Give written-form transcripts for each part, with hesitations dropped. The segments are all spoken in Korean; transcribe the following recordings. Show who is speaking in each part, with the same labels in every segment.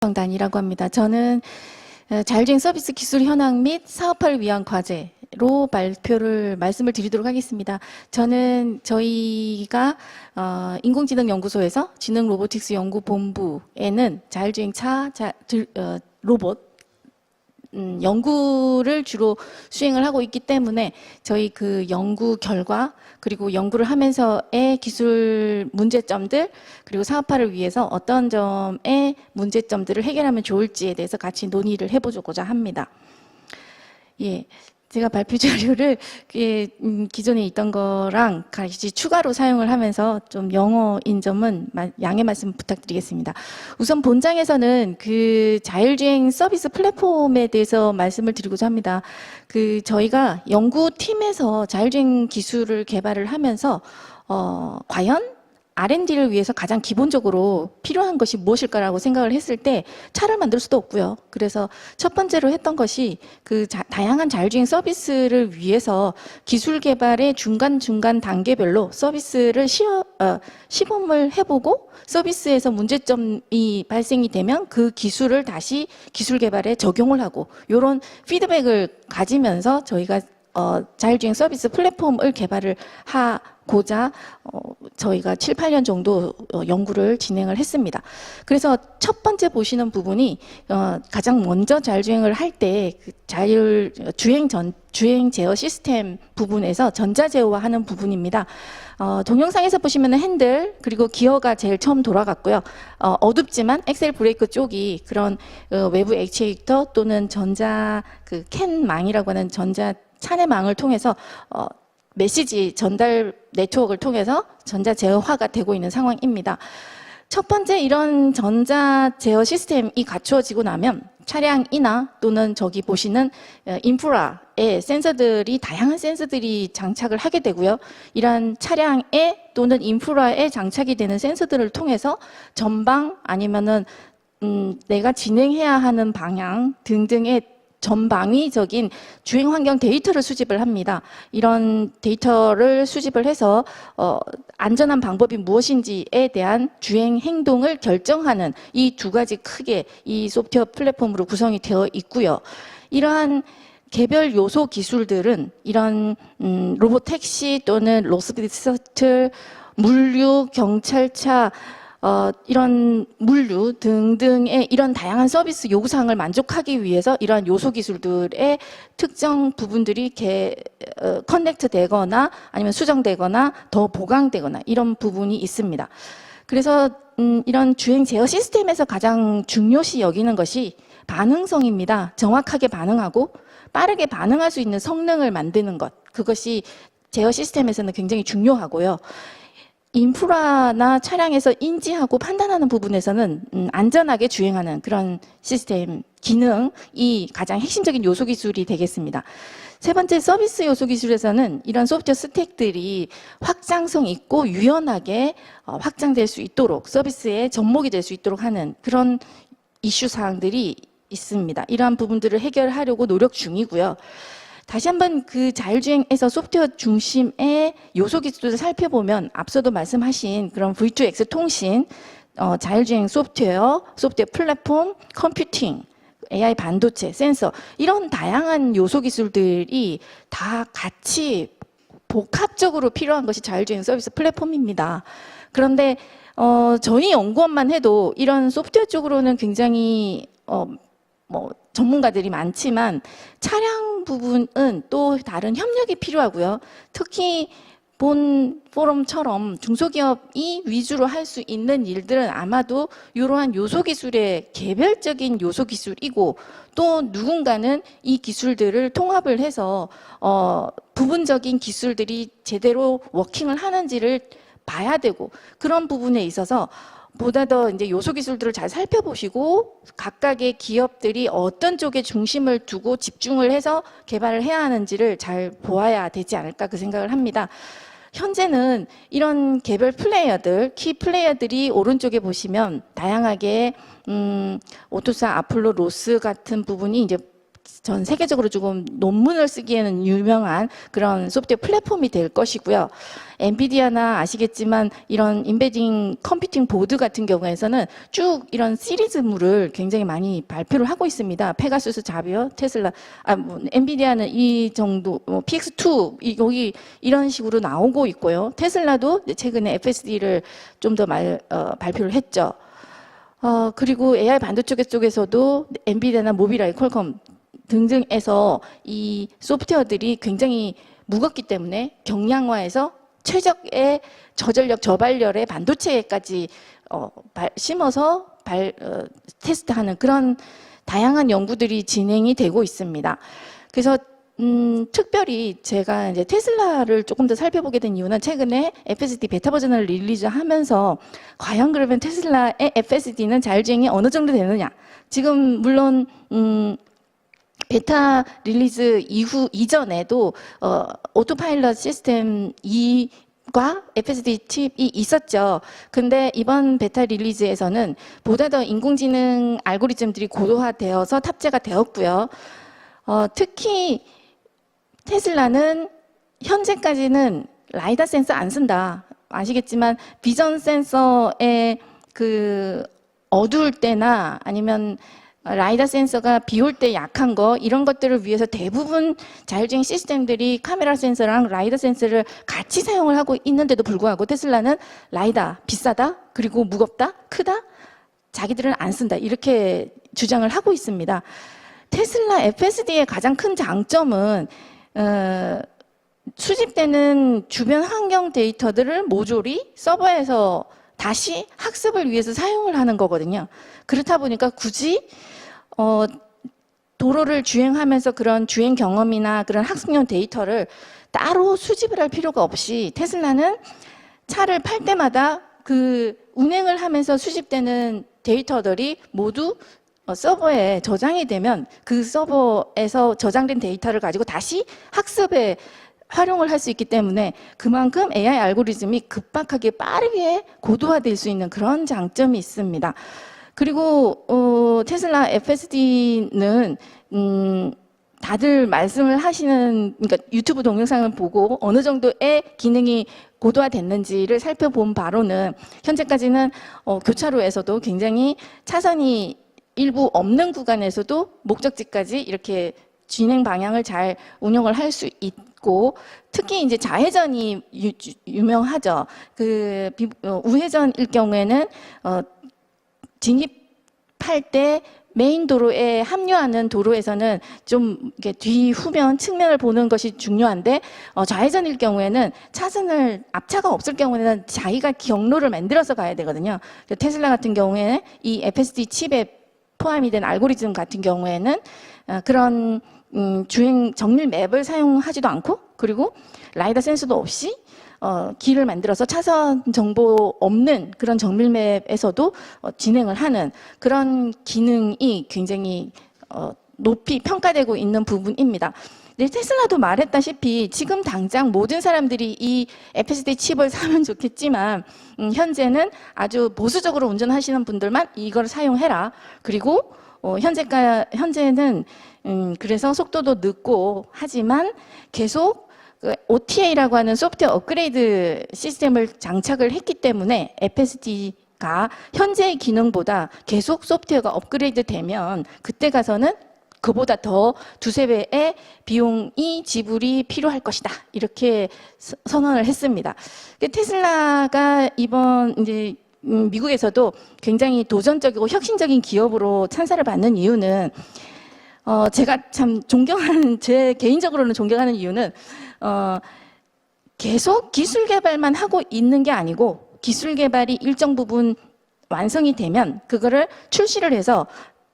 Speaker 1: 정단이라고 합니다. 저는 자율주행 서비스 기술 현황 및 사업화를 위한 과제로 말씀을 드리도록 하겠습니다. 저는 저희가 인공지능연구소에서 지능로보틱스 연구본부에는 자율주행차 로봇 연구를 주로 수행을 하고 있기 때문에 저희 그 연구 결과 그리고 연구를 하면서의 기술 문제점들 그리고 사업화를 위해서 어떤 점의 문제점들을 해결하면 좋을지에 대해서 같이 논의를 해보고자 합니다. 예. 제가 발표 자료를 기존에 있던 거랑 같이 추가로 사용을 하면서 좀 영어인 점은 양해 말씀 부탁드리겠습니다. 우선 본장에서는 그 자율주행 서비스 플랫폼에 대해서 말씀을 드리고자 합니다. 저희가 연구팀에서 자율주행 기술을 개발을 하면서 과연 R&D를 위해서 가장 기본적으로 필요한 것이 무엇일까라고 생각을 했을 때 차를 만들 수도 없고요. 그래서 첫 번째로 했던 것이 다양한 자율주행 서비스를 위해서 기술 개발의 중간 단계별로 서비스를 시범을 해보고 서비스에서 문제점이 발생이 되면 그 기술을 다시 기술 개발에 적용을 하고 이런 피드백을 가지면서 저희가 자율주행 서비스 플랫폼을 개발을 하고자 저희가 7, 8년 정도 연구를 진행을 했습니다. 그래서 첫 번째 보시는 부분이 가장 먼저 자율주행을 할 때 주행 제어 시스템 부분에서 전자 제어화하는 부분입니다. 동영상에서 보시면 핸들 그리고 기어가 제일 처음 돌아갔고요. 어둡지만 엑셀 브레이크 쪽이 그런 외부 액추에이터 또는 전자 캔망이라고 하는 전자 차내망을 통해서 메시지 전달 네트워크를 통해서 전자 제어화가 되고 있는 상황입니다. 첫 번째 이런 전자 제어 시스템이 갖추어지고 나면 차량이나 또는 저기 보시는 인프라에 다양한 센서들이 장착을 하게 되고요. 이러한 차량에 또는 인프라에 장착이 되는 센서들을 통해서 전방 아니면은 내가 진행해야 하는 방향 등등의 전방위적인 주행 환경 데이터를 수집을 합니다. 이런 데이터를 수집을 해서 안전한 방법이 무엇인지에 대한 주행 행동을 결정하는 이 두 가지 크게 이 소프트웨어 플랫폼으로 구성이 되어 있고요. 이러한 개별 요소 기술들은 이런 로봇 택시 또는 로스디스트, 물류, 경찰차 이런 물류 등등의 이런 다양한 서비스 요구사항을 만족하기 위해서 이러한 요소 기술들의 특정 부분들이 커넥트 되거나 아니면 수정되거나 더 보강되거나 이런 부분이 있습니다. 그래서 이런 주행 제어 시스템에서 가장 중요시 여기는 것이 반응성입니다. 정확하게 반응하고 빠르게 반응할 수 있는 성능을 만드는 것. 그것이 제어 시스템에서는 굉장히 중요하고요. 인프라나 차량에서 인지하고 판단하는 부분에서는 안전하게 주행하는 그런 시스템 기능이 가장 핵심적인 요소 기술이 되겠습니다. 세 번째 서비스 요소 기술에서는 이런 소프트웨어 스택들이 확장성 있고 유연하게 확장될 수 있도록 서비스의 접목이 될 수 있도록 하는 그런 이슈 사항들이 있습니다. 이러한 부분들을 해결하려고 노력 중이고요. 다시 한번 그 자율주행에서 소프트웨어 중심의 요소 기술을 살펴보면 앞서도 말씀하신 그런 V2X 통신, 자율주행 소프트웨어 플랫폼, 컴퓨팅, AI 반도체, 센서 이런 다양한 요소 기술들이 다 같이 복합적으로 필요한 것이 자율주행 서비스 플랫폼입니다. 그런데 저희 연구원만 해도 이런 소프트웨어 쪽으로는 굉장히 전문가들이 많지만 차량 부분은 또 다른 협력이 필요하고요. 특히 본 포럼처럼 중소기업이 위주로 할 수 있는 일들은 아마도 이러한 요소 기술의 개별적인 요소 기술이고 또 누군가는 이 기술들을 통합을 해서 부분적인 기술들이 제대로 워킹을 하는지를 봐야 되고 그런 부분에 있어서 보다 더 이제 요소 기술들을 잘 살펴보시고 각각의 기업들이 어떤 쪽에 중심을 두고 집중을 해서 개발을 해야 하는지를 잘 보아야 되지 않을까 그 생각을 합니다. 현재는 이런 개별 플레이어들, 키 플레이어들이 오른쪽에 보시면 다양하게 오토사, 아폴로, 로스 같은 부분이 이제 전 세계적으로 조금 논문을 쓰기에는 유명한 그런 소프트웨어 플랫폼이 될 것이고요. 엔비디아나 아시겠지만 이런 인베딩 컴퓨팅 보드 같은 경우에서는 쭉 이런 시리즈물을 굉장히 많이 발표를 하고 있습니다. 페가수스, 자비어, 테슬라, 뭐 엔비디아는 이 정도, PX2 여기 이런 식으로 나오고 있고요. 테슬라도 최근에 FSD를 좀 더 발표를 했죠. 그리고 AI 반도체 쪽에서도 엔비디아나 모빌아이, 퀄컴 등등에서 이 소프트웨어들이 굉장히 무겁기 때문에 경량화해서 최적의 저전력, 저발열의 반도체까지 심어서 테스트하는 그런 다양한 연구들이 진행이 되고 있습니다. 그래서 특별히 제가 이제 테슬라를 조금 더 살펴보게 된 이유는 최근에 FSD 베타 버전을 릴리즈하면서 과연 그러면 테슬라의 FSD는 자율주행이 어느 정도 되느냐? 지금 물론 베타 릴리즈 이전에도 오토파일럿 시스템 2과 FSD 칩이 있었죠. 근데 이번 베타 릴리즈에서는 보다 더 인공지능 알고리즘들이 고도화되어서 탑재가 되었고요. 특히 테슬라는 현재까지는 라이다 센서 안 쓴다. 아시겠지만 비전 센서의 그 어두울 때나 아니면 라이다 센서가 비 올 때 약한 거 이런 것들을 위해서 대부분 자율주행 시스템들이 카메라 센서랑 라이다 센서를 같이 사용을 하고 있는데도 불구하고 테슬라는 라이다 비싸다 그리고 무겁다 크다 자기들은 안 쓴다 이렇게 주장을 하고 있습니다. 테슬라 FSD의 가장 큰 장점은 수집되는 주변 환경 데이터들을 모조리 서버에서 다시 학습을 위해서 사용을 하는 거거든요. 그렇다 보니까 굳이 도로를 주행하면서 그런 주행 경험이나 그런 학습용 데이터를 따로 수집을 할 필요가 없이 테슬라는 차를 팔 때마다 그 운행을 하면서 수집되는 데이터들이 모두 서버에 저장이 되면 그 서버에서 저장된 데이터를 가지고 다시 학습에 활용을 할 수 있기 때문에 그만큼 AI 알고리즘이 급박하게 빠르게 고도화될 수 있는 그런 장점이 있습니다. 그리고 테슬라 FSD는 다들 말씀을 하시는 그러니까 유튜브 동영상을 보고 어느 정도의 기능이 고도화됐는지를 살펴본 바로는 현재까지는 교차로에서도 굉장히 차선이 일부 없는 구간에서도 목적지까지 이렇게 진행 방향을 잘 운영을 할 수 있고 특히 이제 좌회전이 유명하죠. 그 우회전일 경우에는 진입할 때 메인 도로에 합류하는 도로에서는 좀 이렇게 뒤 후면 측면을 보는 것이 중요한데 좌회전일 경우에는 차선을 앞차가 없을 경우에는 자기가 경로를 만들어서 가야 되거든요. 테슬라 같은 경우에는 이 FSD 칩에 포함이 된 알고리즘 같은 경우에는 그런 주행 정밀 맵을 사용하지도 않고 그리고 라이더 센서도 없이 길을 만들어서 차선 정보 없는 그런 정밀 맵에서도 진행을 하는 그런 기능이 굉장히 높이 평가되고 있는 부분입니다. 네, 테슬라도 말했다시피 지금 당장 모든 사람들이 이 FSD 칩을 사면 좋겠지만 현재는 아주 보수적으로 운전하시는 분들만 이걸 사용해라. 그리고 현재는 그래서 속도도 늦고 하지만 계속 그 OTA라고 하는 소프트웨어 업그레이드 시스템을 장착을 했기 때문에 FSD가 현재의 기능보다 계속 소프트웨어가 업그레이드 되면 그때 가서는 그보다 더 두세 배의 비용이 지불이 필요할 것이다. 이렇게 선언을 했습니다. 테슬라가 이번 이제 미국에서도 굉장히 도전적이고 혁신적인 기업으로 찬사를 받는 이유는 제가 참 존경하는 제 개인적으로는 존경하는 이유는 계속 기술 개발만 하고 있는 게 아니고 기술 개발이 일정 부분 완성이 되면 그거를 출시를 해서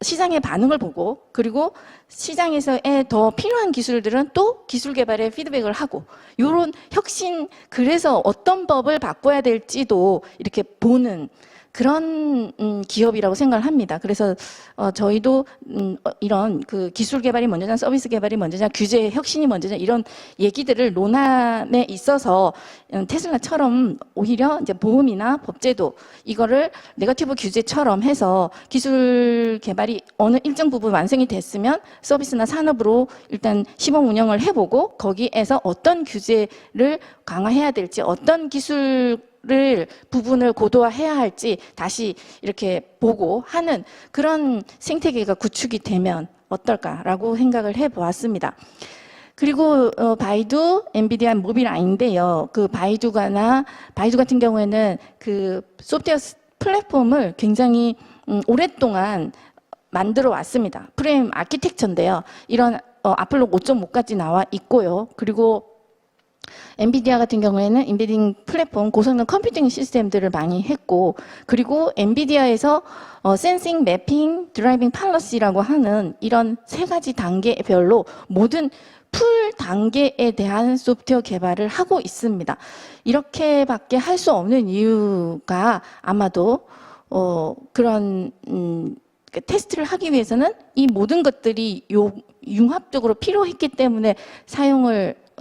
Speaker 1: 시장의 반응을 보고 그리고 시장에서의 더 필요한 기술들은 또 기술 개발에 피드백을 하고 이런 혁신 그래서 어떤 법을 바꿔야 될지도 이렇게 보는 그런 기업이라고 생각을 합니다. 그래서 저희도 이런 그 기술 개발이 먼저냐, 서비스 개발이 먼저냐, 규제 혁신이 먼저냐 이런 얘기들을 논란에 있어서 테슬라처럼 오히려 이제 보험이나 법제도 이거를 네거티브 규제처럼 해서 기술 개발이 어느 일정 부분 완성이 됐으면 서비스나 산업으로 일단 시범 운영을 해보고 거기에서 어떤 규제를 강화해야 될지 어떤 기술 부분을 고도화해야 할지 다시 이렇게 보고 하는 그런 생태계가 구축이 되면 어떨까라고 생각을 해보았습니다. 그리고 바이두, 엔비디아, 모빌아이인데요. 그 바이두 같은 경우에는 그 소프트웨어 플랫폼을 굉장히 오랫동안 만들어 왔습니다. 프레임 아키텍처인데요. 이런 아폴로 5.5까지 나와 있고요. 그리고 엔비디아 같은 경우에는 인베딩 플랫폼 고성능 컴퓨팅 시스템들을 많이 했고 그리고 엔비디아에서 센싱, 매핑, 드라이빙 팔러시라고 하는 이런 세 가지 단계별로 모든 풀 단계에 대한 소프트웨어 개발을 하고 있습니다. 이렇게밖에 할 수 없는 이유가 아마도 그런 테스트를 하기 위해서는 이 모든 것들이 융합적으로 필요했기 때문에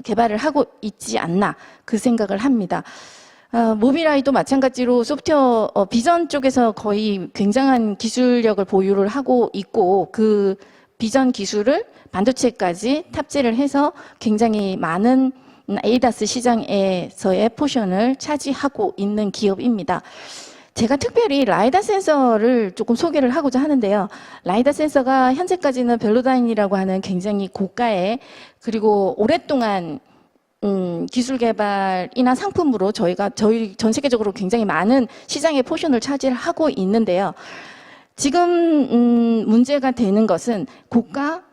Speaker 1: 개발을 하고 있지 않나 그 생각을 합니다. 모빌아이도 마찬가지로 소프트웨어 비전 쪽에서 거의 굉장한 기술력을 보유를 하고 있고 그 비전 기술을 반도체까지 탑재를 해서 굉장히 많은 ADAS 시장에서의 포션을 차지하고 있는 기업입니다. 제가 특별히 라이다 센서를 조금 소개를 하고자 하는데요. 라이다 센서가 현재까지는 벨로다인이라고 하는 굉장히 고가의 그리고 오랫동안 기술 개발이나 상품으로 저희 전 세계적으로 굉장히 많은 시장의 포션을 차지하고 있는데요. 지금 문제가 되는 것은 고가,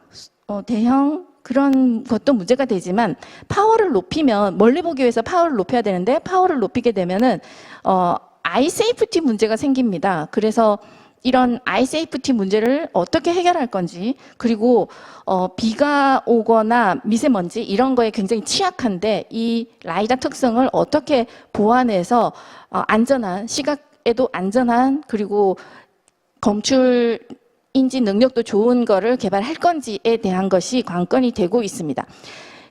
Speaker 1: 대형 그런 것도 문제가 되지만 파워를 높이면 멀리 보기 위해서 파워를 높여야 되는데 파워를 높이게 되면은 아이 세이프티 문제가 생깁니다. 그래서 이런 아이 세이프티 문제를 어떻게 해결할 건지 그리고 비가 오거나 미세먼지 이런 거에 굉장히 취약한데 이 라이다 특성을 어떻게 보완해서 안전한 시각에도 안전한 그리고 검출 인지 능력도 좋은 거를 개발할 건지에 대한 것이 관건이 되고 있습니다.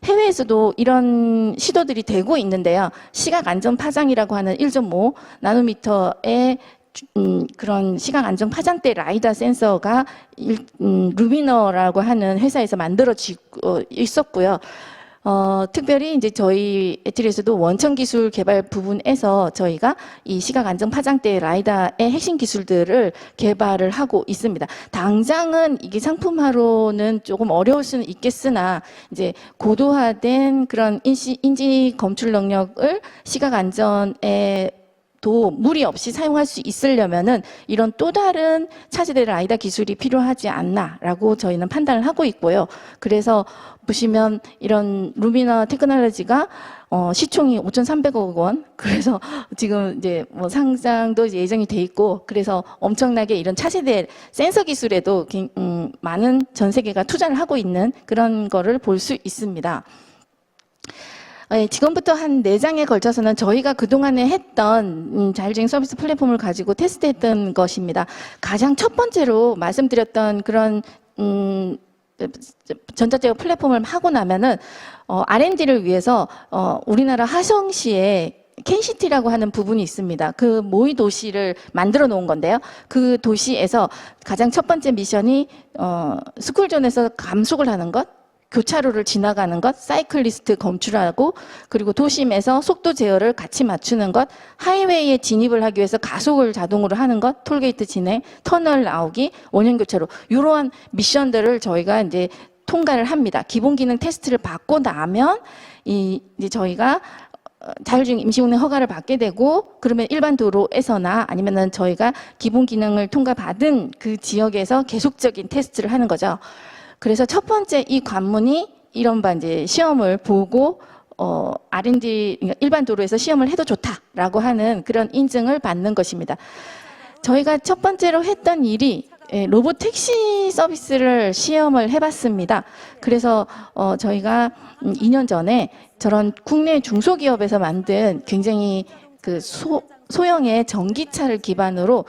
Speaker 1: 해외에서도 이런 시도들이 되고 있는데요. 시각 안전 파장이라고 하는 1.5 나노미터의 그런 시각 안전 파장대 라이다 센서가 루미너라고 하는 회사에서 만들어지고 있었고요. 특별히 이제 저희 에틸에서도 원천 기술 개발 부분에서 저희가 이 시각 안전 파장대 라이다의 핵심 기술들을 개발을 하고 있습니다. 당장은 이게 상품화로는 조금 어려울 수는 있겠으나 이제 고도화된 그런 인지 검출 능력을 시각 안전에 도 무리 없이 사용할 수 있으려면은 이런 또 다른 차세대 라이다 기술이 필요하지 않나라고 저희는 판단을 하고 있고요. 그래서 보시면 이런 루미너 테크놀로지가 시총이 5,300억 원. 그래서 지금 이제 뭐 상장도 예정이 돼 있고 그래서 엄청나게 이런 차세대 센서 기술에도 많은 전 세계가 투자를 하고 있는 그런 거를 볼 수 있습니다. 지금부터 한 4장에 걸쳐서는 저희가 그동안에 했던 자율주행 서비스 플랫폼을 가지고 테스트했던 것입니다. 가장 첫 번째로 말씀드렸던 그런 전자제어 플랫폼을 하고 나면은 R&D를 위해서 우리나라 하성시에 켄시티라고 하는 부분이 있습니다. 그 모의 도시를 만들어 놓은 건데요. 그 도시에서 가장 첫 번째 미션이 스쿨존에서 감속을 하는 것, 교차로를 지나가는 것, 사이클리스트 검출하고 그리고 도심에서 속도 제어를 같이 맞추는 것, 하이웨이에 진입을 하기 위해서 가속을 자동으로 하는 것, 톨게이트 진행, 터널 나오기, 원형 교차로 이러한 미션들을 저희가 이제 통과를 합니다. 기본 기능 테스트를 받고 나면 이제 저희가 자율주행 임시운행 허가를 받게 되고 그러면 일반 도로에서나 아니면은 저희가 기본 기능을 통과받은 그 지역에서 계속적인 테스트를 하는 거죠. 그래서 첫 번째 이 관문이 이른바 이제 시험을 보고 R&D 그러니까 일반 도로에서 시험을 해도 좋다라고 하는 그런 인증을 받는 것입니다. 저희가 첫 번째로 했던 일이 로봇 택시 서비스를 시험을 해봤습니다. 그래서 저희가 2년 전에 저런 국내 중소기업에서 만든 굉장히 소형의 전기차를 기반으로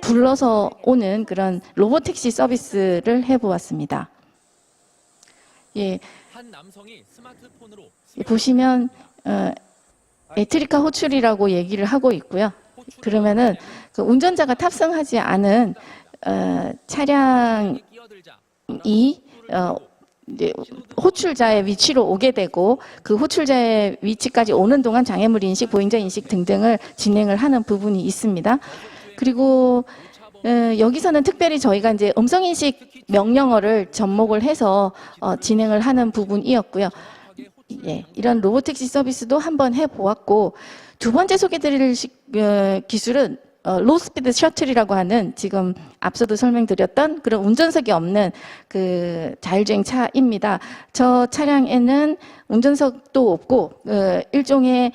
Speaker 1: 불러서 오는 그런 로보택시 서비스를 해보았습니다. 예,
Speaker 2: 한 남성이 스마트폰으로
Speaker 1: 보시면 에트리카 호출이라고 얘기를 하고 있고요. 그러면은 그 운전자가 탑승하지 않은 차량이 이제 호출자의 위치로 오게 되고 그 호출자의 위치까지 오는 동안 장애물 인식, 보행자 인식 등등을 진행을 하는 부분이 있습니다. 그리고 여기서는 특별히 저희가 이제 음성 인식 명령어를 접목을 해서 진행을 하는 부분이었고요. 예, 이런 로보택시 서비스도 한번 해보았고 두 번째 소개드릴 기술은 로스피드 셔틀이라고 하는 지금 앞서도 설명드렸던 그런 운전석이 없는 그 자율주행 차입니다. 저 차량에는 운전석도 없고 일종의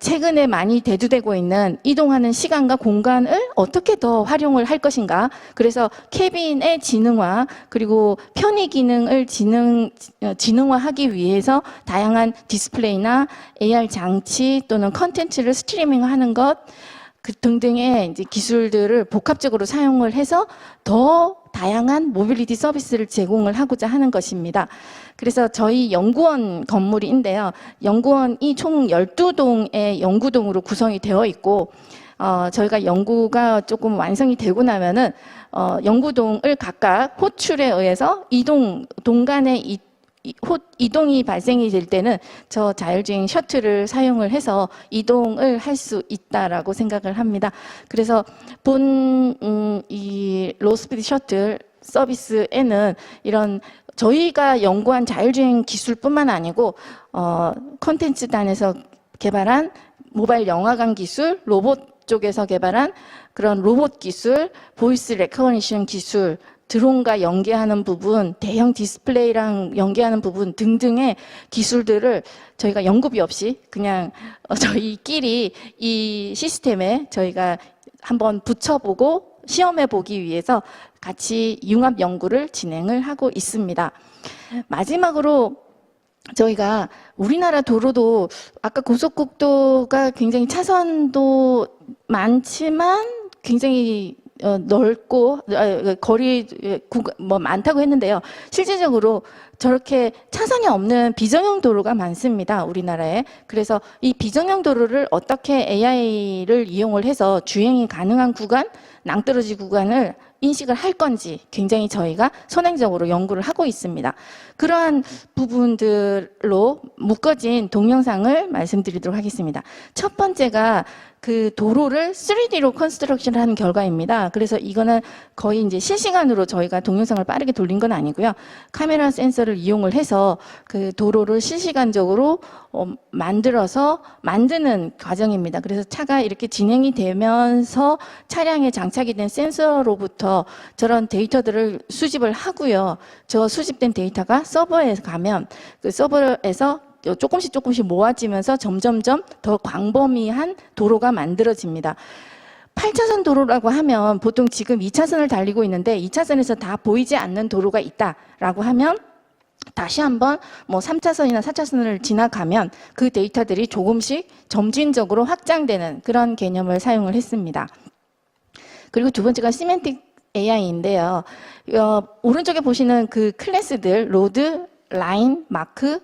Speaker 1: 최근에 많이 대두되고 있는 이동하는 시간과 공간을 어떻게 더 활용을 할 것인가. 그래서 캐빈의 지능화 그리고 편의 기능을 지능화하기 위해서 다양한 디스플레이나 AR 장치 또는 컨텐츠를 스트리밍하는 것 그 등등의 이제 기술들을 복합적으로 사용을 해서 더 다양한 모빌리티 서비스를 제공을 하고자 하는 것입니다. 그래서 저희 연구원 건물인데요. 연구원이 총 12동의 연구동으로 구성이 되어 있고 저희가 연구가 조금 완성이 되고 나면은 연구동을 각각 호출에 의해서 동간의 이동이 발생이 될 때는 저 자율주행 셔틀을 사용을 해서 이동을 할 수 있다라고 생각을 합니다. 그래서 이 로스피드 셔틀 서비스에는 이런 저희가 연구한 자율주행 기술뿐만 아니고 콘텐츠단에서 개발한 모바일 영화관 기술, 로봇 쪽에서 개발한 그런 로봇 기술, 보이스 레커니션 기술, 드론과 연계하는 부분, 대형 디스플레이랑 연계하는 부분 등등의 기술들을 저희가 연구비 없이 그냥 저희끼리 이 시스템에 저희가 한번 붙여보고 시험해 보기 위해서 같이 융합 연구를 진행을 하고 있습니다. 마지막으로 저희가 우리나라 도로도 아까 고속국도가 굉장히 차선도 많지만 굉장히 넓고 거리 뭐 많다고 했는데요. 실질적으로 저렇게 차선이 없는 비정형 도로가 많습니다. 우리나라에. 그래서 이 비정형 도로를 어떻게 AI를 이용을 해서 주행이 가능한 구간, 낭떠러지 구간을 인식을 할 건지 굉장히 저희가 선행적으로 연구를 하고 있습니다. 그러한 부분들로 묶어진 동영상을 말씀드리도록 하겠습니다. 첫 번째가 그 도로를 3D로 컨스트럭션을 하는 결과입니다. 그래서 이거는 거의 이제 실시간으로 저희가 동영상을 빠르게 돌린 건 아니고요. 카메라 센서를 이용을 해서 그 도로를 실시간적으로 만드는 과정입니다. 그래서 차가 이렇게 진행이 되면서 차량에 장착이 된 센서로부터 저런 데이터들을 수집을 하고요. 저 수집된 데이터가 서버에 가면 그 서버에서 조금씩 모아지면서 점점점 더 광범위한 도로가 만들어집니다. 8차선 도로라고 하면 보통 지금 2차선을 달리고 있는데 2차선에서 다 보이지 않는 도로가 있다라고 하면 다시 한번 뭐 3차선이나 4차선을 지나가면 그 데이터들이 조금씩 점진적으로 확장되는 그런 개념을 사용을 했습니다. 그리고 두 번째가 시멘틱 AI인데요. 오른쪽에 보시는 그 클래스들, 로드, 라인, 마크,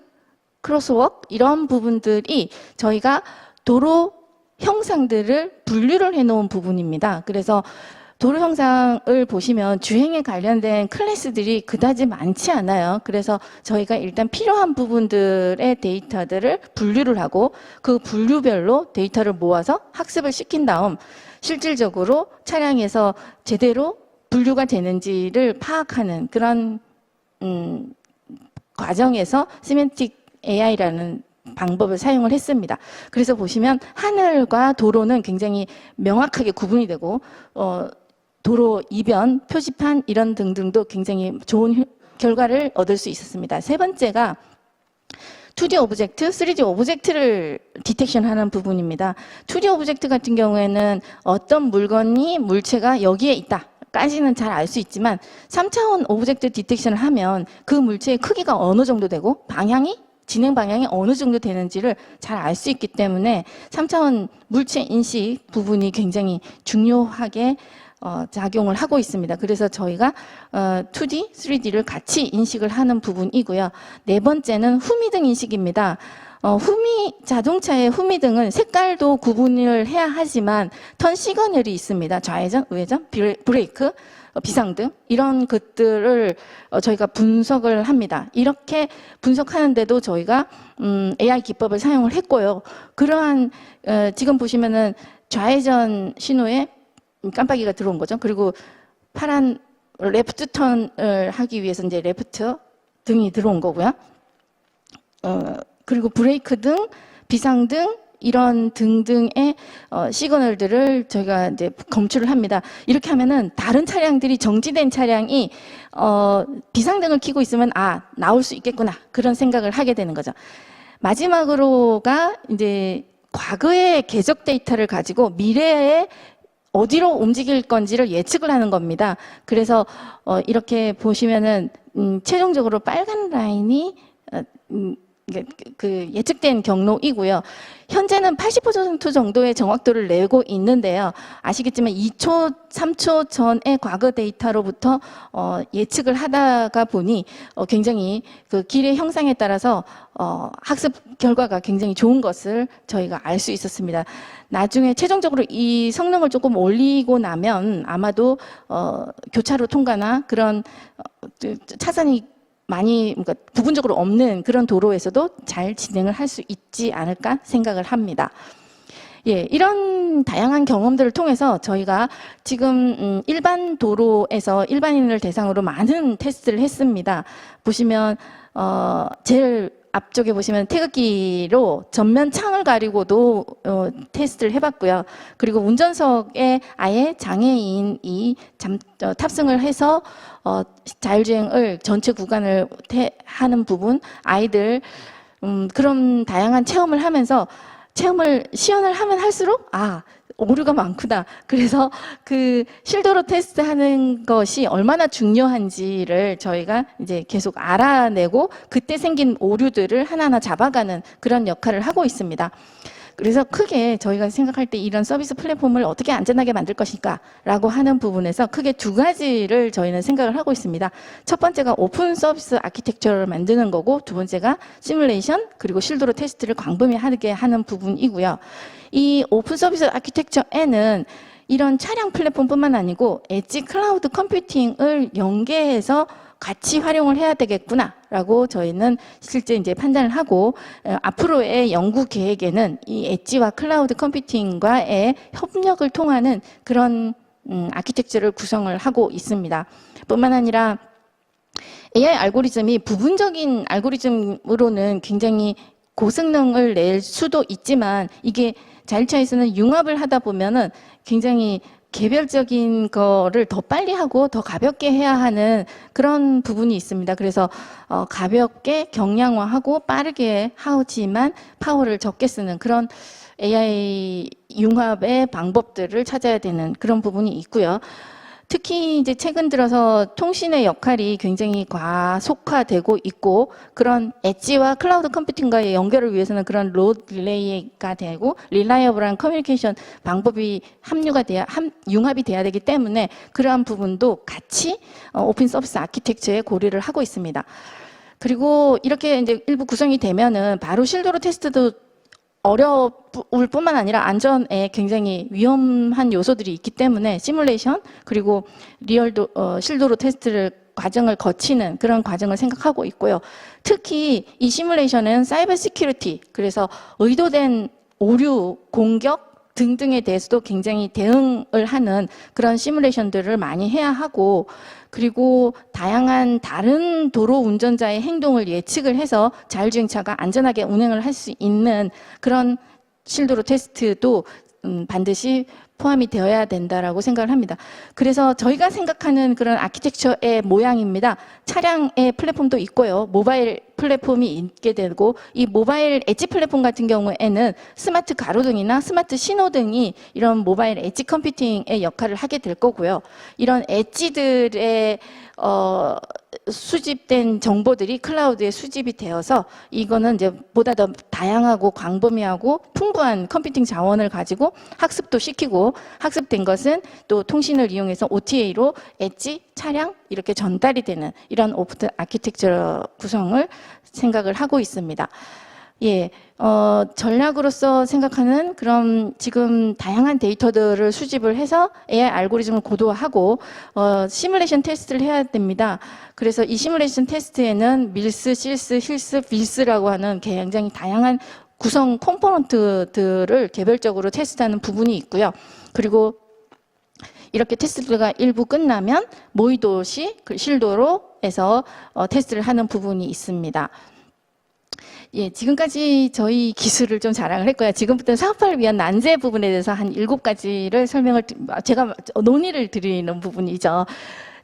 Speaker 1: 크로스워크 이런 부분들이 저희가 도로 형상들을 분류를 해놓은 부분입니다. 그래서 도로 형상을 보시면 주행에 관련된 클래스들이 그다지 많지 않아요. 그래서 저희가 일단 필요한 부분들의 데이터들을 분류를 하고 그 분류별로 데이터를 모아서 학습을 시킨 다음 실질적으로 차량에서 제대로 분류가 되는지를 파악하는 그런 과정에서 시멘틱 AI라는 방법을 사용을 했습니다. 그래서 보시면 하늘과 도로는 굉장히 명확하게 구분이 되고 도로 이변, 표지판 이런 등등도 굉장히 좋은 결과를 얻을 수 있었습니다. 세 번째가 2D 오브젝트, 3D 오브젝트를 디텍션하는 부분입니다. 2D 오브젝트 같은 경우에는 어떤 물체가 여기에 있다. 까지는 잘 알 수 있지만 3차원 오브젝트 디텍션을 하면 그 물체의 크기가 어느 정도 되고 방향이 진행 방향이 어느 정도 되는지를 잘 알 수 있기 때문에 3차원 물체 인식 부분이 굉장히 중요하게 작용을 하고 있습니다. 그래서 저희가 2D, 3D를 같이 인식을 하는 부분이고요. 네 번째는 후미등 인식입니다. 자동차의 후미등은 색깔도 구분을 해야 하지만 턴 시그널이 있습니다. 좌회전, 우회전, 브레이크, 비상등 이런 것들을 저희가 분석을 합니다. 이렇게 분석하는데도 저희가 AI 기법을 사용을 했고요. 그러한 지금 보시면은 좌회전 신호에 깜빡이가 들어온 거죠. 그리고 파란 레프트 턴을 하기 위해서 이제 레프트 등이 들어온 거고요. 그리고 브레이크 등, 비상등 이런 등등의 시그널들을 저희가 이제 검출을 합니다. 이렇게 하면은 다른 차량들이 정지된 차량이 비상등을 켜고 있으면 나올 수 있겠구나 그런 생각을 하게 되는 거죠. 마지막으로가 이제 과거의 궤적 데이터를 가지고 미래에 어디로 움직일 건지를 예측을 하는 겁니다. 그래서 이렇게 보시면은 최종적으로 빨간 라인이 그 예측된 경로이고요. 현재는 80% 정도의 정확도를 내고 있는데요. 아시겠지만 2초, 3초 전의 과거 데이터로부터 예측을 하다가 보니 굉장히 그 길의 형상에 따라서 학습 결과가 굉장히 좋은 것을 저희가 알 수 있었습니다. 나중에 최종적으로 이 성능을 조금 올리고 나면 아마도 교차로 통과나 그런 차선이 그러니까 부분적으로 없는 그런 도로에서도 잘 진행을 할 수 있지 않을까 생각을 합니다. 예, 이런 다양한 경험들을 통해서 저희가 지금 일반 도로에서 일반인을 대상으로 많은 테스트를 했습니다. 보시면 제일 앞쪽에 보시면 태극기로 전면 창을 가리고도 테스트를 해봤고요. 그리고 운전석에 아예 장애인이 탑승을 해서 자율주행을 전체 구간을 하는 부분, 아이들 그런 다양한 체험을 하면서 체험을 시연을 하면 할수록 오류가 많구나. 그래서 그 실도로 테스트하는 것이 얼마나 중요한지를 저희가 이제 계속 알아내고 그때 생긴 오류들을 하나하나 잡아가는 그런 역할을 하고 있습니다. 그래서 크게 저희가 생각할 때 이런 서비스 플랫폼을 어떻게 안전하게 만들 것인가 라고 하는 부분에서 크게 두 가지를 저희는 생각을 하고 있습니다. 첫 번째가 오픈 서비스 아키텍처를 만드는 거고 두 번째가 시뮬레이션 그리고 실도로 테스트를 광범위하게 하는 부분이고요. 이 오픈 서비스 아키텍처에는 이런 차량 플랫폼뿐만 아니고 엣지 클라우드 컴퓨팅을 연계해서 같이 활용을 해야 되겠구나라고 저희는 실제 이제 판단을 하고 앞으로의 연구 계획에는 이 엣지와 클라우드 컴퓨팅과의 협력을 통하는 그런 아키텍처를 구성을 하고 있습니다. 뿐만 아니라 AI 알고리즘이 부분적인 알고리즘으로는 굉장히 고성능을 낼 수도 있지만 이게 자율차에서는 융합을 하다 보면은 굉장히 개별적인 거를 더 빨리 하고 더 가볍게 해야 하는 그런 부분이 있습니다. 그래서 가볍게 경량화하고 빠르게 하지만 파워를 적게 쓰는 그런 AI 융합의 방법들을 찾아야 되는 그런 부분이 있고요. 특히 이제 최근 들어서 통신의 역할이 굉장히 과속화되고 있고 그런 엣지와 클라우드 컴퓨팅과의 연결을 위해서는 그런 로드 릴레이가 되고 릴라이어블한 커뮤니케이션 방법이 융합이 돼야 되기 때문에 그러한 부분도 같이 오픈 서비스 아키텍처에 고려를 하고 있습니다. 그리고 이렇게 이제 일부 구성이 되면은 바로 실도로 테스트도 어려울 뿐만 아니라 안전에 굉장히 위험한 요소들이 있기 때문에 시뮬레이션 그리고 실도로 테스트를 과정을 거치는 그런 과정을 생각하고 있고요. 특히 이 시뮬레이션은 사이버 시큐리티 그래서 의도된 오류, 공격 등등에 대해서도 굉장히 대응을 하는 그런 시뮬레이션들을 많이 해야 하고 그리고 다양한 다른 도로 운전자의 행동을 예측을 해서 자율주행차가 안전하게 운행을 할 수 있는 그런 실도로 테스트도 반드시 포함이 되어야 된다라고 생각을 합니다. 그래서 저희가 생각하는 그런 아키텍처의 모양입니다. 차량의 플랫폼도 있고요. 모바일 플랫폼이 있게 되고 이 모바일 엣지 플랫폼 같은 경우에는 스마트 가로등이나 스마트 신호등이 이런 모바일 엣지 컴퓨팅의 역할을 하게 될 거고요. 이런 엣지들의 수집된 정보들이 클라우드에 수집이 되어서 이거는 이제 보다 더 다양하고 광범위하고 풍부한 컴퓨팅 자원을 가지고 학습도 시키고 학습된 것은 또 통신을 이용해서 OTA로 엣지, 차량 이렇게 전달이 되는 이런 오픈 아키텍처 구성을 생각을 하고 있습니다. 예, 전략으로서 생각하는 그런 지금 다양한 데이터들을 수집을 해서 AI 알고리즘을 고도화하고 시뮬레이션 테스트를 해야 됩니다. 그래서 이 시뮬레이션 테스트에는 밀스, 실스, 힐스, 빌스라고 하는 굉장히 다양한 구성 컴포넌트들을 개별적으로 테스트하는 부분이 있고요. 그리고 이렇게 테스트가 일부 끝나면 모의도시, 실도로에서 테스트를 하는 부분이 있습니다. 예, 지금까지 저희 기술을 좀 자랑을 했고요. 지금부터 사업화를 위한 난제 부분에 대해서 한 7가지를 제가 논의를 드리는 부분이죠.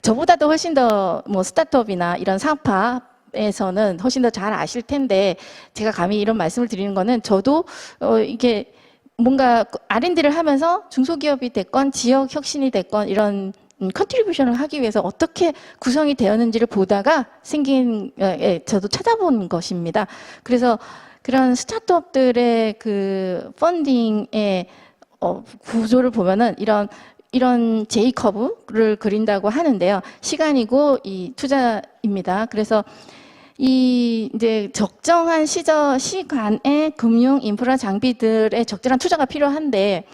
Speaker 1: 저보다도 훨씬 더 뭐 스타트업이나 이런 사업화에서는 훨씬 더 잘 아실 텐데 제가 감히 이런 말씀을 드리는 거는 저도 이게 뭔가 R&D를 하면서 중소기업이 됐건 지역 혁신이 됐건 이런 컨트리뷰션을 하기 위해서 어떻게 구성이 되었는지를 보다가 생긴 저도 찾아본 것입니다. 그래서 그런 스타트업들의 그 펀딩의 구조를 보면은 이런 J 커브를 그린다고 하는데요. 시간이고 이 투자입니다. 그래서 이 이제 적정한 시간에 금융 인프라 장비들의 적절한 투자가 필요한데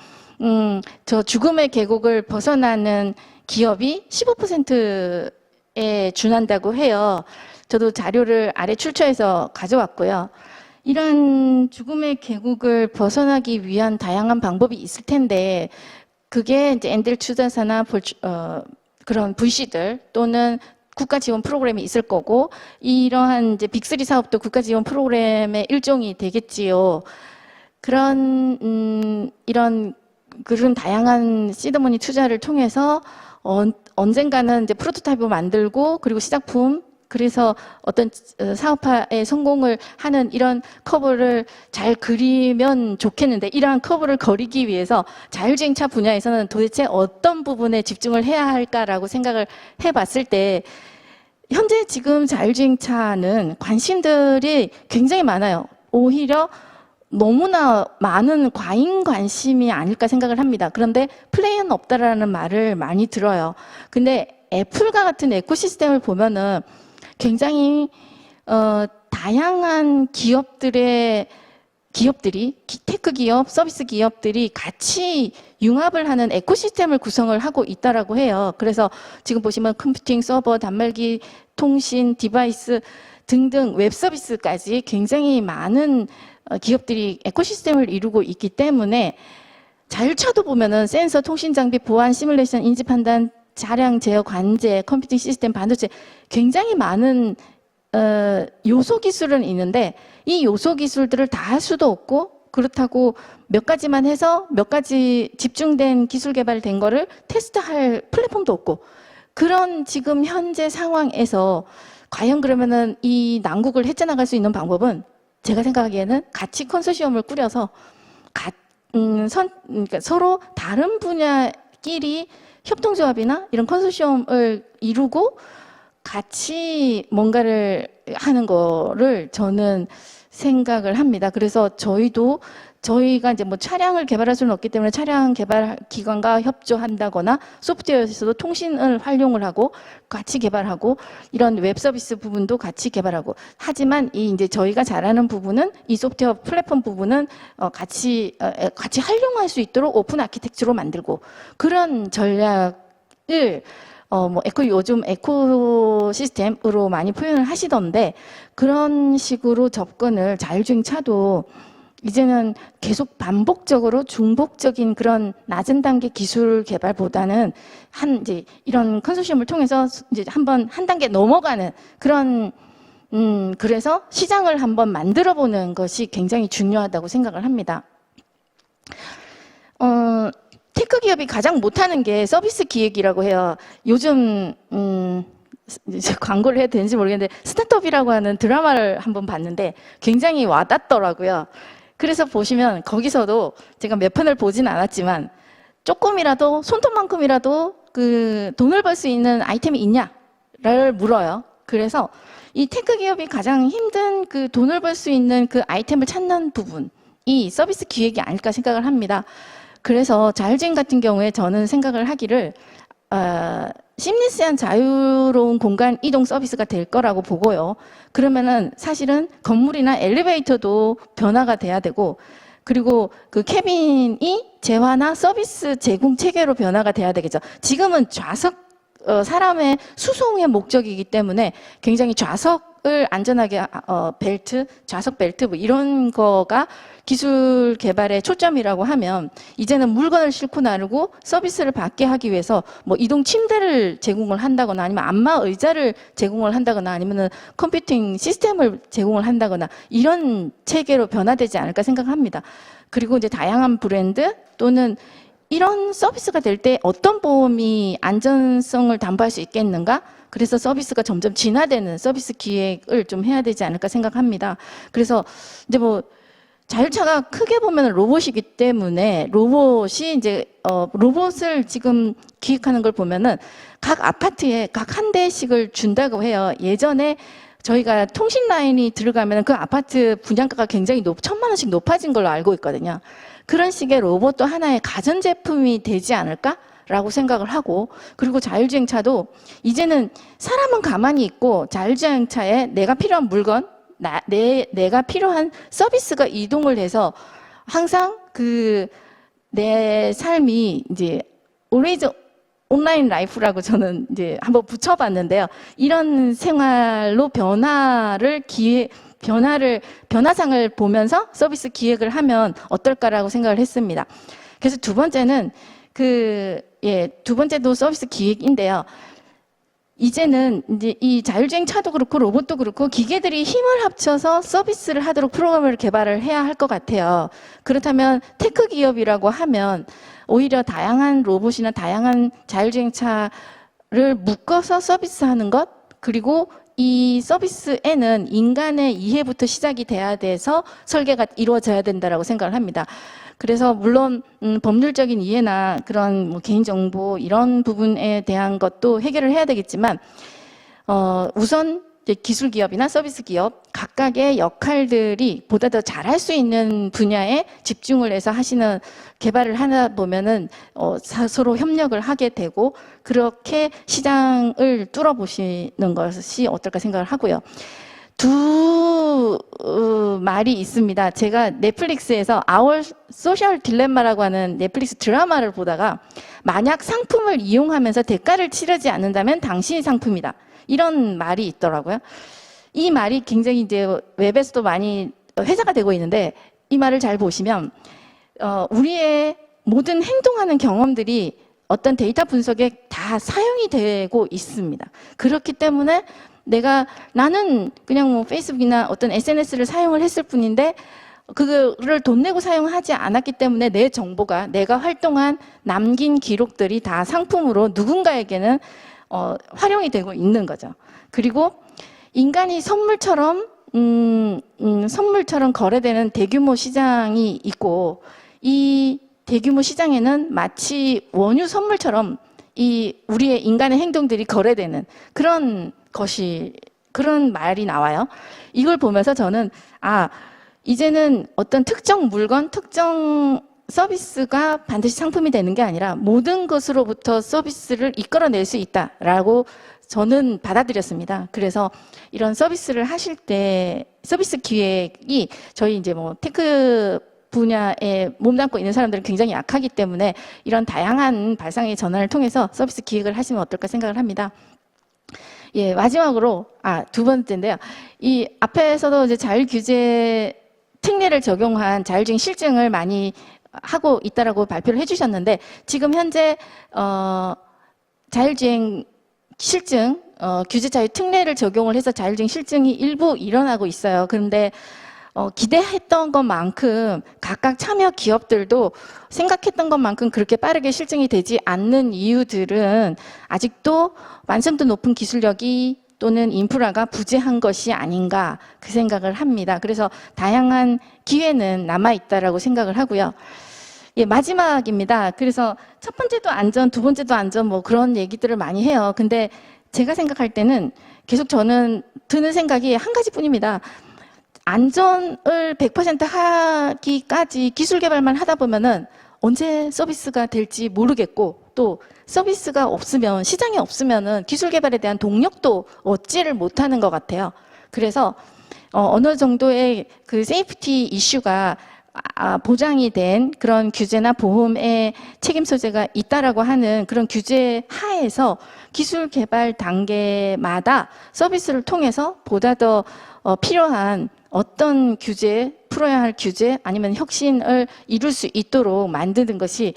Speaker 1: 저 죽음의 계곡을 벗어나는 기업이 15%에 준한다고 해요. 저도 자료를 아래 출처해서 가져왔고요. 이런 죽음의 계곡을 벗어나기 위한 다양한 방법이 있을 텐데 그게 이제 엔젤 투자사나 그런 VC들 또는 국가 지원 프로그램이 있을 거고 이러한 이제 빅3 사업도 국가 지원 프로그램의 일종이 되겠지요. 이런 그런 다양한 시드머니 투자를 통해서 언젠가는 이제 프로토타입을 만들고 그리고 시작품 그래서 어떤 사업화의 성공을 하는 이런 커브를 잘 그리면 좋겠는데 이러한 커브를 그리기 위해서 자율주행차 분야에서는 도대체 어떤 부분에 집중을 해야 할까라고 생각을 해봤을 때 현재 지금 자율주행차는 관심들이 굉장히 많아요. 오히려 너무나 많은 과잉 관심이 아닐까 생각을 합니다. 그런데 플레이어는 없다라는 말을 많이 들어요. 근데 애플과 같은 에코시스템을 보면은 굉장히 다양한 기업들이 테크 기업, 서비스 기업들이 같이 융합을 하는 에코시스템을 구성을 하고 있다라고 해요. 그래서 지금 보시면 컴퓨팅, 서버, 단말기, 통신, 디바이스 등등 웹 서비스까지 굉장히 많은 기업들이 에코시스템을 이루고 있기 때문에 자율차도 보면은 센서, 통신 장비, 보안, 시뮬레이션, 인지 판단, 차량 제어, 관제, 컴퓨팅 시스템, 반도체 굉장히 많은 요소 기술은 있는데 이 요소 기술들을 다 할 수도 없고 그렇다고 몇 가지만 해서 몇 가지 집중된 기술 개발된 거를 테스트할 플랫폼도 없고 그런 지금 현재 상황에서 과연 그러면은 이 난국을 헤쳐나갈 수 있는 방법은 제가 생각하기에는 같이 컨소시엄을 꾸려서 그러니까 서로 다른 분야끼리 협동조합이나 이런 컨소시엄을 이루고 같이 뭔가를 하는 거를 저는 생각을 합니다. 그래서 저희가 이제 뭐 차량을 개발할 수는 없기 때문에 차량 개발 기관과 협조한다거나 소프트웨어에서도 통신을 활용을 하고 같이 개발하고 이런 웹 서비스 부분도 같이 개발하고 하지만 이 이제 저희가 잘하는 부분은 이 소프트웨어 플랫폼 부분은 같이 활용할 수 있도록 오픈 아키텍처로 만들고 그런 전략을 뭐 요즘 에코시스템으로 많이 표현을 하시던데 그런 식으로 접근을 자율주행차도 이제는 계속 반복적으로 중복적인 그런 낮은 단계 기술 개발보다는 이제 이런 컨소시엄을 통해서 이제 한 단계 넘어가는 그런 그래서 시장을 한번 만들어 보는 것이 굉장히 중요하다고 생각을 합니다. 테크 기업이 가장 못하는 게 서비스 기획이라고 해요. 요즘 이제 광고를 해도 되는지 모르겠는데 스타트업이라고 하는 드라마를 한번 봤는데 굉장히 와닿더라고요. 그래서 보시면 거기서도 제가 몇 편을 보진 않았지만 조금이라도 손톱만큼이라도 그 돈을 벌 수 있는 아이템이 있냐를 물어요. 그래서 이 테크 기업이 가장 힘든 그 돈을 벌 수 있는 그 아이템을 찾는 부분이 서비스 기획이 아닐까 생각을 합니다. 그래서 자율주행 같은 경우에 저는 생각을 하기를 심리스한 자유로운 공간 이동 서비스가 될 거라고 보고요. 그러면은 사실은 건물이나 엘리베이터도 변화가 돼야 되고, 그리고 그 캐빈이 재화나 서비스 제공 체계로 변화가 돼야 되겠죠. 지금은 좌석 사람의 수송의 목적이기 때문에 굉장히 좌석을 안전하게 벨트, 좌석 벨트 뭐 이런 거가 기술 개발의 초점이라고 하면, 이제는 물건을 싣고 나르고 서비스를 받게 하기 위해서 뭐 이동 침대를 제공을 한다거나 아니면 안마 의자를 제공을 한다거나 아니면은 컴퓨팅 시스템을 제공을 한다거나 이런 체계로 변화되지 않을까 생각합니다. 그리고 이제 다양한 브랜드 또는 이런 서비스가 될 때 어떤 보험이 안전성을 담보할 수 있겠는가? 그래서 서비스가 점점 진화되는 서비스 기획을 좀 해야 되지 않을까 생각합니다. 그래서 이제 뭐 자율차가 크게 보면 로봇이기 때문에 로봇이 이제 로봇을 지금 기획하는 걸 보면은 각 아파트에 각 한 대씩을 준다고 해요. 예전에 저희가 통신 라인이 들어가면 그 아파트 분양가가 굉장히 1,000만 원씩 높아진 걸로 알고 있거든요. 그런 식의 로봇도 하나의 가전제품이 되지 않을까라고 생각을 하고, 그리고 자율주행차도 이제는 사람은 가만히 있고 자율주행차에 내가 필요한 물건, 내가 필요한 서비스가 이동을 해서 항상 그 내 삶이 이제 always 온라인 라이프라고 저는 이제 한번 붙여봤는데요. 이런 생활로 변화상을 보면서 서비스 기획을 하면 어떨까라고 생각을 했습니다. 그래서 두 번째는 두 번째도 서비스 기획인데요. 이제는 이제 이 자율주행 차도 그렇고 로봇도 그렇고 기계들이 힘을 합쳐서 서비스를 하도록 프로그램을 개발을 해야 할 것 같아요. 그렇다면 테크 기업이라고 하면 오히려 다양한 로봇이나 다양한 자율주행 차를 묶어서 서비스하는 것, 그리고 이 서비스에는 인간의 이해부터 시작이 돼야 돼서 설계가 이루어져야 된다라고 생각을 합니다. 그래서 물론 법률적인 이해나 그런 뭐 개인정보 이런 부분에 대한 것도 해결을 해야 되겠지만 우선 이제 기술 기업이나 서비스 기업 각각의 역할들이 보다 더 잘할 수 있는 분야에 집중을 해서 하시는 개발을 하다 보면은 서로 협력을 하게 되고 그렇게 시장을 뚫어보시는 것이 어떨까 생각을 하고요. 두 말이 있습니다. 제가 넷플릭스에서 Our Social Dilemma라고 하는 넷플릭스 드라마를 보다가 만약 상품을 이용하면서 대가를 치르지 않는다면 당신이 상품이다. 이런 말이 있더라고요. 이 말이 굉장히 이제 웹에서도 많이 회자가 되고 있는데 이 말을 잘 보시면 우리의 모든 행동하는 경험들이 어떤 데이터 분석에 다 사용이 되고 있습니다. 그렇기 때문에 나는 그냥 뭐 페이스북이나 어떤 SNS를 사용을 했을 뿐인데 그거를 돈 내고 사용하지 않았기 때문에 내 정보가 내가 활동한 남긴 기록들이 다 상품으로 누군가에게는 활용이 되고 있는 거죠. 그리고 인간이 선물처럼 거래되는 대규모 시장이 있고 이 대규모 시장에는 마치 원유 선물처럼 우리의 인간의 행동들이 거래되는 그런 말이 나와요. 이걸 보면서 저는 이제는 어떤 특정 물건, 특정 서비스가 반드시 상품이 되는 게 아니라 모든 것으로부터 서비스를 이끌어낼 수 있다라고 저는 받아들였습니다. 그래서 이런 서비스를 하실 때 서비스 기획이 저희 이제 뭐 테크 분야에 몸담고 있는 사람들은 굉장히 약하기 때문에 이런 다양한 발상의 전환을 통해서 서비스 기획을 하시면 어떨까 생각을 합니다. 예, 마지막으로 두 번째인데요. 이 앞에서도 이제 자율 규제 특례를 적용한 자율주행 실증을 많이 하고 있다라고 발표를 해주셨는데 지금 현재 자율주행 실증 규제 자율 특례를 적용을 해서 자율주행 실증이 일부 일어나고 있어요. 그런데 기대했던 것만큼 각각 참여 기업들도 생각했던 것만큼 그렇게 빠르게 실증이 되지 않는 이유들은 아직도 완성도 높은 기술력이 또는 인프라가 부재한 것이 아닌가 그 생각을 합니다. 그래서 다양한 기회는 남아있다라고 생각을 하고요. 예, 마지막입니다. 그래서 첫 번째도 안전, 두 번째도 안전 뭐 그런 얘기들을 많이 해요. 근데 제가 생각할 때는 계속 저는 드는 생각이 한 가지뿐입니다. 안전을 100% 하기까지 기술 개발만 하다 보면은 언제 서비스가 될지 모르겠고, 또 서비스가 없으면, 시장이 없으면은 기술 개발에 대한 동력도 얻지를 못하는 것 같아요. 그래서 어느 정도의 그 세이프티 이슈가 보장이 된 그런 규제나 보험의 책임 소재가 있다라고 하는 그런 규제 하에서 기술 개발 단계마다 서비스를 통해서 보다 더 필요한 어떤 규제, 풀어야 할 규제 아니면 혁신을 이룰 수 있도록 만드는 것이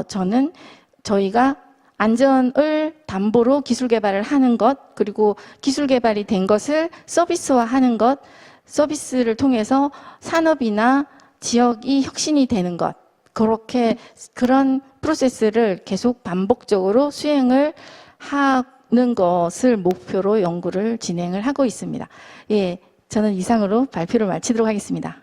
Speaker 1: 저는 저희가 안전을 담보로 기술 개발을 하는 것, 그리고 기술 개발이 된 것을 서비스화하는 것, 서비스를 통해서 산업이나 지역이 혁신이 되는 것, 그런 프로세스를 계속 반복적으로 수행을 하는 것을 목표로 연구를 진행을 하고 있습니다. 예, 저는 이상으로 발표를 마치도록 하겠습니다.